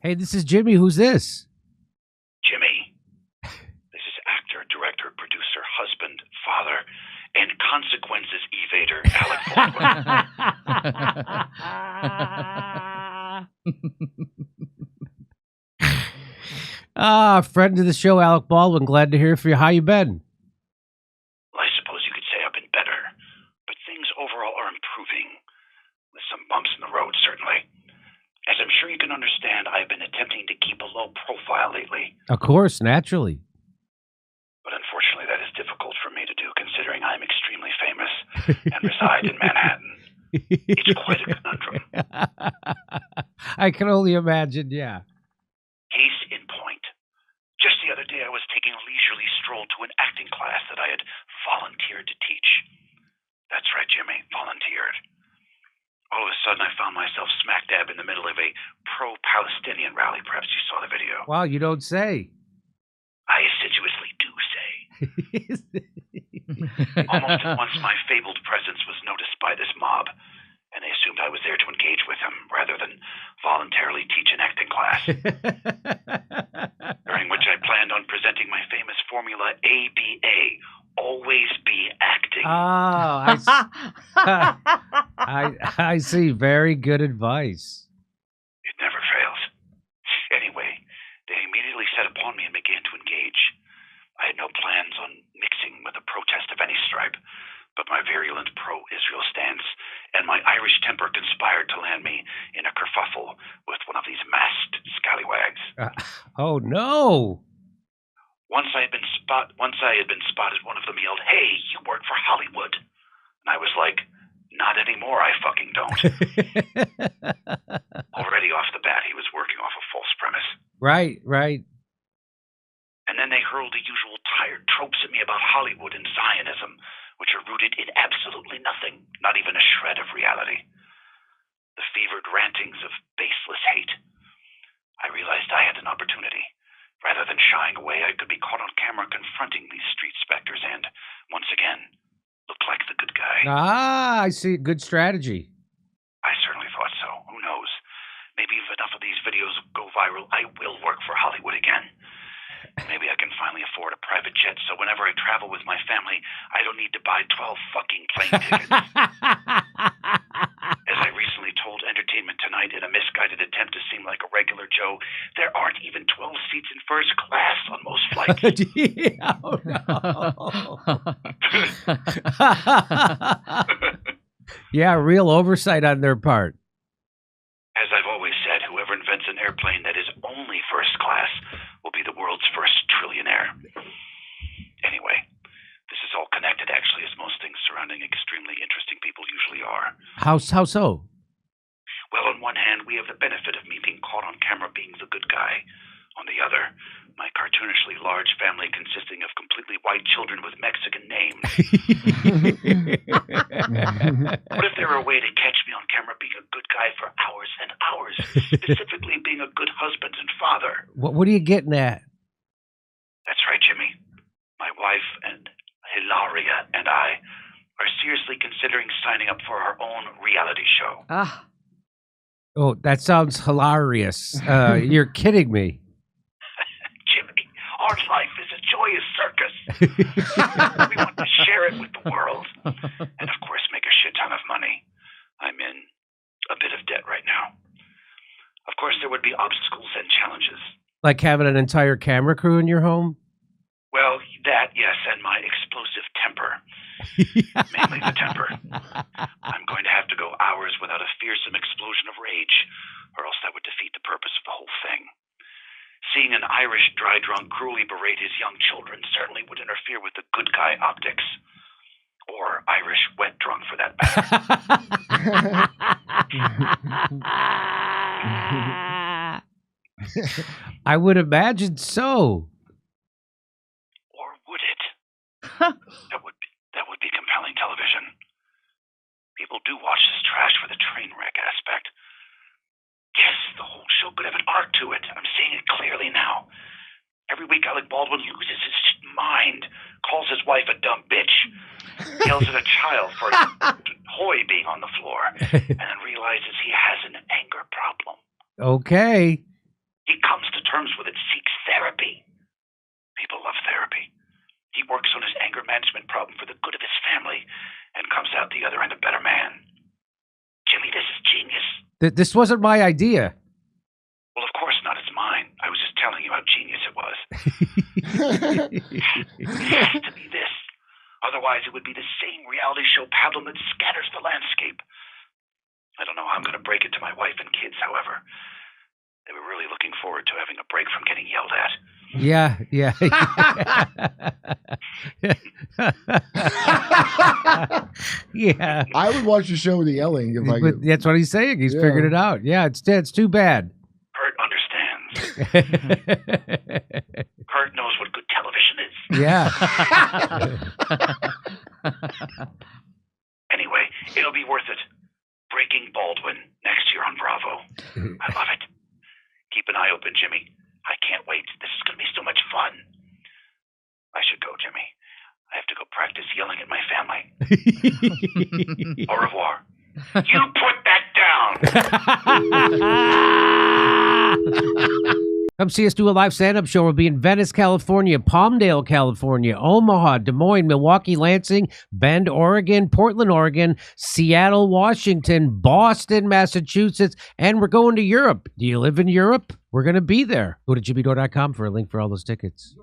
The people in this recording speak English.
Hey, this is Jimmy. Who's this? Jimmy. This is actor, director, producer, husband, father, and consequences evader, Alec Baldwin. Friend of the show, Alec Baldwin. Glad to hear from you. How you been? Well, I suppose you could say I've been better, but things overall are improving, with some bumps in the road, certainly. As I'm sure you can understand, I've been attempting to keep a low profile lately. Of course, naturally. But unfortunately, that is difficult for me to do, considering I'm extremely famous and reside in Manhattan. It's quite a conundrum. I can only imagine, yeah. Case in point. Just the other day, I was taking a leisurely stroll to an acting class that I had volunteered to teach. That's right, Jimmy, volunteered. All of a sudden, I found myself smack dab in the middle of a pro-Palestinian rally. Perhaps you saw the video. Wow, you don't say. I assiduously do say. Almost at once, my fabled presence was noticed by this mob, and they assumed I was there to engage with them rather than voluntarily teach an acting class. During which I planned on presenting my famous formula ABA, always be acting. Oh, I see. Very good advice. It never fails. Anyway, they immediately set upon me and began to engage. I had no plans on mixing with a protest of any stripe, but my virulent pro-Israel stance and my Irish temper conspired to land me in a kerfuffle with one of these masked scallywags. Oh no! Once I had been spotted, one of them yelled, "Hey, you work for Hollywood." And I was like, "Not anymore, I fucking don't." Already off the bat, he was working off a false premise. Right. And then they hurled the usual tired tropes at me about Hollywood and Zionism, which are rooted in absolutely nothing, not even a shred of reality. The fevered rantings of baseless hate. I realized I had an opportunity. Rather than shying away, I could be caught on camera confronting these street specters and, once again, look like the good guy. I see. Good strategy. I certainly thought so. Who knows? Maybe if enough of these videos go viral, I will work for Hollywood again. Maybe I can finally afford a private jet, so whenever I travel with my family, I don't need to buy 12 fucking plane tickets. As I recently told Entertainment Tonight in a misguided attempt to seem like a regular Joe, there aren't even 12 seats in first class on most flights. Oh, no. Yeah, real oversight on their part. As I've always said, whoever invents an airplane that is only first class will be the world's first trillionaire. Anyway, this is all connected, actually, as most things surrounding extremely interesting people usually are. How so? Well, on one hand, we have the benefit of me being caught on camera being the good guy. On the other, my cartoonishly large family consisting of completely white children with Mexican names. What if there were a way to catch me on camera being a good guy for hours and hours, specifically being a good husband and father? What are you getting at? That's right, Jimmy. My wife and Hilaria and I are seriously considering signing up for our own reality show. Oh, that sounds hilarious. You're kidding me. Jimmy, our life is a joyous circus. We want to share it with the world. And of course, make a shit ton of money. I'm in a bit of debt right now. Of course, there would be obstacles and challenges. Like having an entire camera crew in your home? Well, that, yes, and my explosive temper. Mainly the temper. I'm going to have to go hours without a fearsome explosion of rage, or else that would defeat the purpose of the whole thing. Seeing an Irish dry drunk cruelly berate his young children certainly would interfere with the good guy optics. Or Irish wet drunk, for that matter. I would imagine so. Or would it? That would be compelling television. People do watch this trash for the train wreck aspect. Yes, the whole show could have an arc to it. I'm seeing it clearly now. Every week, Alec Baldwin loses his mind, calls his wife a dumb bitch, yells at a child for Hoy being on the floor, and then realizes he has an anger problem. Okay. works on his anger management problem for the good of his family and comes out the other end a better man. Jimmy, this is genius. This wasn't my idea. Well, of course not. It's mine. I was just telling you how genius it was. It has to be this. Otherwise, it would be the same reality show pablum that scatters the landscape. I don't know how I'm going to break it to my wife and kids, however. They were really looking forward to having a break from getting yelled at. Yeah. Yeah. I would watch the show with the yelling if I could. That's what he's saying. He's figured it out. Yeah, it's too bad. Kurt understands. Kurt knows what good television is. Yeah. Anyway, it'll be worth it. Breaking Baldwin next year on Bravo. I love it. Keep an eye open, Jimmy. I can't wait. This is going to be so much fun. I should go, Jimmy. I have to go practice yelling at my family. Au revoir. You put that down! Come see us do a live stand-up show. We'll be in Venice, California, Palmdale, California, Omaha, Des Moines, Milwaukee, Lansing, Bend, Oregon, Portland, Oregon, Seattle, Washington, Boston, Massachusetts, and we're going to Europe. Do you live in Europe? We're going to be there. Go to jimmydore.com for a link for all those tickets.